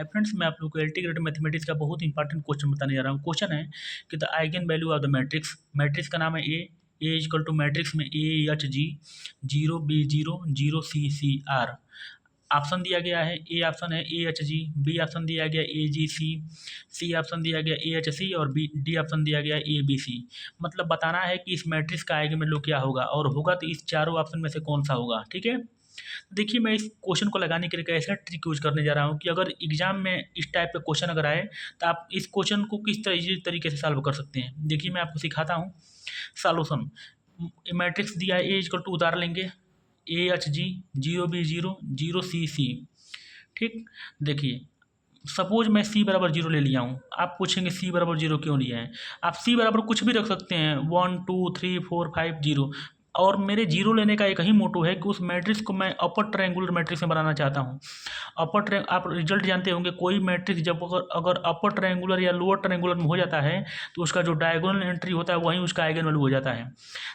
Friends, मैं आप लोग को इंटीग्रेटेड मैथमेटिक्स का बहुत इंपॉर्टेंट क्वेश्चन बताने जा रहा हूँ। क्वेश्चन है कि the eigen value of the matrix, matrix का नाम है ए इक्वल टू मैट्रिक्स में A H G 0 B 0 0 C option दिया गया है। ए ऑप्शन है A H G, B option दिया गया ए जी सी ऑप्शन दिया गया ए एच सी और डी ऑप्शन दिया गया ए बी सी। मतलब बताना है कि इस मैट्रिक्स का आइगन वैल्यू क्या होगा, और होगा तो इस चारों ऑप्शन में से कौन सा होगा। ठीक है, देखिए मैं इस क्वेश्चन को लगाने के लिए एक ऐसा ट्रिक यूज करने जा रहा हूँ कि अगर एग्जाम में इस टाइप का क्वेश्चन अगर आए तो आप इस क्वेश्चन को किस तरीके से सॉल्व कर सकते हैं। देखिए मैं आपको सिखाता हूँ सॉल्यूशन। मैट्रिक्स दिया है ए इक्वल टू, उतार लेंगे ए एच जी 0 B 0 0 C। ठीक, देखिए सपोज मैं सी बराबर 0 ले लिया हूँ। आप पूछेंगे सी बराबर 0 क्यों लिया है। आप सी बराबर कुछ भी रख सकते हैं, 1 2 3 4 5 0। और मेरे जीरो लेने का एक ही मोटो है कि उस मैट्रिक्स को मैं अपर ट्रायंगुलर मैट्रिक्स में बनाना चाहता हूँ। आप रिजल्ट जानते होंगे, कोई मैट्रिक्स जब अगर अपर ट्रायंगुलर या लोअर ट्रायंगुलर में हो जाता है तो उसका जो डायगोनल एंट्री होता है वहीं उसका आइगन वैल्यू हो जाता है।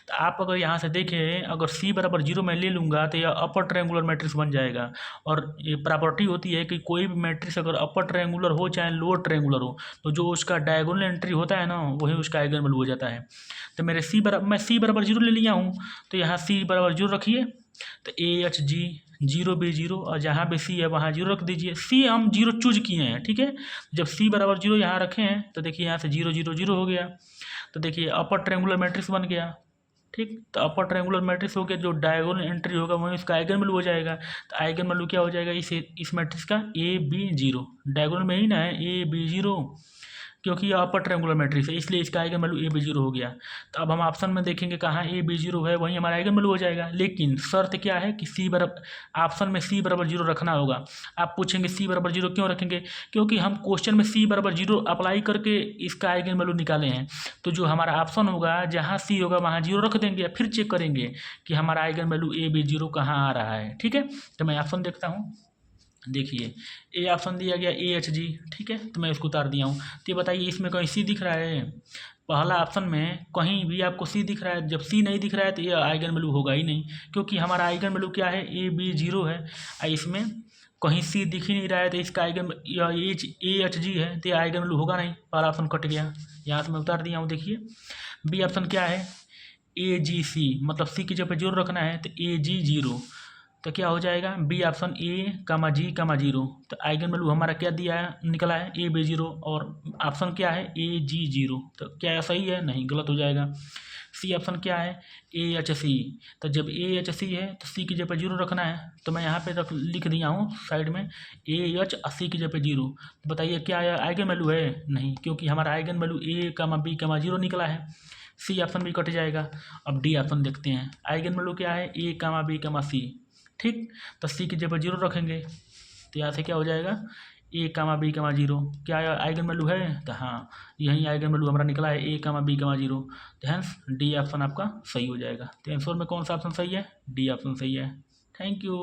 तो आप अगर यहाँ से देखें, अगर सी बराबर 0 मैं ले लूँगा तो यह अपर ट्रायंगुलर मैट्रिक्स बन जाएगा। और ये प्रॉपर्टी होती है कि कोई भी मैट्रिक्स अगर अपर ट्रायंगुलर हो चाहे लोअर ट्रायंगुलर हो, तो जो उसका डायगोनल एंट्री होता है ना वही उसका आइगन वैल्यू हो जाता है। तो मैं सी बराबर 0 ले लिया हूँ, तो यहाँ सी बराबर 0 रखिए। तो ए एच जी 0 B 0, और जहाँ भी सी है वहाँ 0 रख दीजिए। सी हम 0 चूज किए हैं। ठीक है, जब सी बराबर 0 यहाँ रखे हैं तो देखिए यहाँ से 0 0 0 हो गया। तो देखिए अपर ट्रायंगुलर मैट्रिक्स बन गया। ठीक, तो अपर ट्रायंगुलर मैट्रिक्स हो गया, जो डायगोनल एंट्री होगा वहीं उसका आइगन वैल्यू हो जाएगा। तो आइगन वैल्यू क्या हो जाएगा इस मैट्रिक्स का, A B 0। डायगोनल में ही ना है A B 0, क्योंकि ये अपर ट्रायंगुलर मैट्रिक्स है इसलिए इसका आइगन वैल्यू A B 0 हो गया। तो अब हम ऑप्शन में देखेंगे कहाँ A B 0 है, वहीं हमारा आइगन वैल्यू हो जाएगा। लेकिन शर्त क्या है कि ऑप्शन में सी बराबर 0 रखना होगा। आप पूछेंगे सी बराबर 0 क्यों रखेंगे, क्योंकि हम क्वेश्चन में सी बराबर 0 अप्लाई करके इसका आइगन वैल्यू निकाले हैं। तो जो हमारा ऑप्शन होगा जहाँ सी होगा वहाँ 0 रख देंगे, फिर चेक करेंगे कि हमारा आइगन वैल्यू A B 0 कहाँ आ रहा है। ठीक है, तो मैं ऑप्शन देखता हूँ। देखिए ए ऑप्शन दिया गया ए एच जी। ठीक है, तो मैं इसको उतार दिया हूँ। तो ये बताइए इसमें कहीं सी दिख रहा है, पहला ऑप्शन में कहीं भी आपको सी दिख रहा है। जब सी नहीं दिख रहा है तो ये आइगन वैल्यू होगा ही नहीं, क्योंकि हमारा आइगन वैल्यू क्या है A B 0 है। इसमें कहीं सी दिख ही नहीं रहा है तो इसका आइगन ए एच जी है, तो ये आइगन वैल्यू होगा नहीं। पहला ऑप्शन कट गया, यहाँ से मैं उतार दिया हूँ। देखिए बी ऑप्शन क्या है AG C, मतलब सी की जगह 0 रखना है तो AG 0। तो क्या हो जाएगा बी ऑप्शन A, G, 0। तो आइगन वैल्यू हमारा क्या दिया है, निकला है A B 0, और ऑप्शन क्या है AG 0। तो क्या सही है, नहीं, गलत हो जाएगा। सी ऑप्शन क्या है AHC। तो जब AHC है तो सी की जगह 0 रखना है। तो मैं यहाँ पे लिख दिया हूँ साइड में AH80 की जगह 0। तो बताइए क्या आइगन वैल्यू है, नहीं, क्योंकि हमारा आइगन वैल्यू A, B, 0 निकला है। सी ऑप्शन भी कट जाएगा। अब डी ऑप्शन देखते हैं, आइगन वैल्यू क्या है A, B, C। ठीक, तो सी की जगह 0 रखेंगे तो यहाँ से क्या हो जाएगा A, B, 0। क्या आइगन वैल्यू है, तो हाँ यही आइगन वैल्यू हमारा निकला है A, B, 0। तो हेंस डी ऑप्शन आपका सही हो जाएगा। तो आंसर में कौन सा ऑप्शन सही है, डी ऑप्शन सही है। Thank you.